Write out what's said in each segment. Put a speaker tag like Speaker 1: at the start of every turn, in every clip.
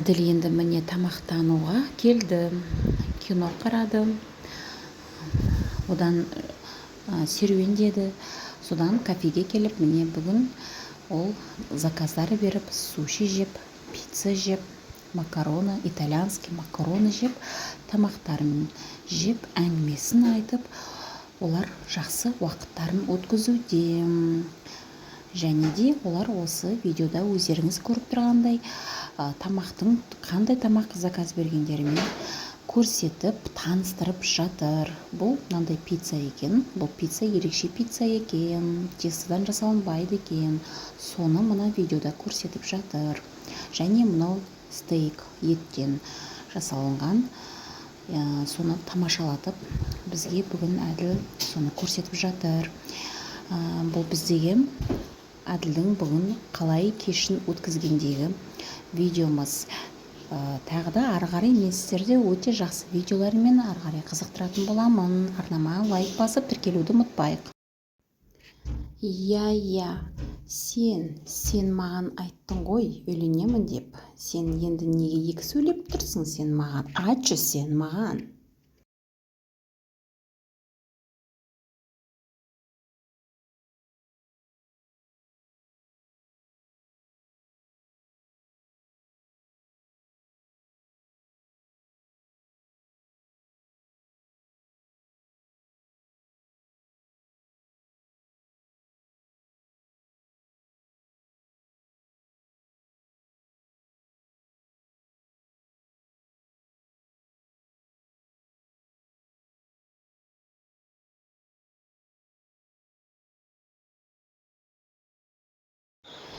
Speaker 1: Әділ енді міне тамақтануға келді, кино қарады, одан серуендеді, содан кафеге келіп, міне бүгін ол заказдар беріп, суши жеп, пицца жеп, макароны, итальянский макароны жеп, тамақтарын жеп, әңгімесін айтып, олар жақсы уақыттарын өткізуде. Және де олар осы видеода өздеріңіз көріп тұрғандай тамақтың қандай тамақ заказ бергендерімен көрсетіп, таныстырып жатыр. Бұл мынандай пицца екен. Бұл пицца ерекше пицца екен. Тестадан жасалынбайды екен. Соны мына видеода көрсетіп жатыр. Және мынау стейк еттен жасалынған. Соны тамашалатып, бізге бүгін Әділ соны көрсетіп жатыр. Бұл біздегі Әділдің бүгін қалай кешін өткізгендегі видеомыз. Тағы да ары қарай мен сіздерді өте жақсы видеолармен ары қарай қызықтыратын боламын. Арнама лайк басып тіркелуді ұмытпайық. Иә, сен маған айттың ғой, үйленемін деп. Сен енді неге екі сөйлеп тұрсың сен маған? Айтшы сен маған.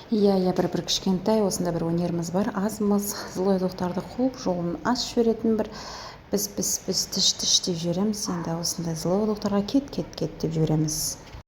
Speaker 1: Иә, бір кішкентай осында бір өнеріміз бар. Азмыз, злойлықтарды қуып, жолын ашып жіберетін бір біз тіш деп жібереміз. Енді осындай злойлықтарға кет деп жібереміз.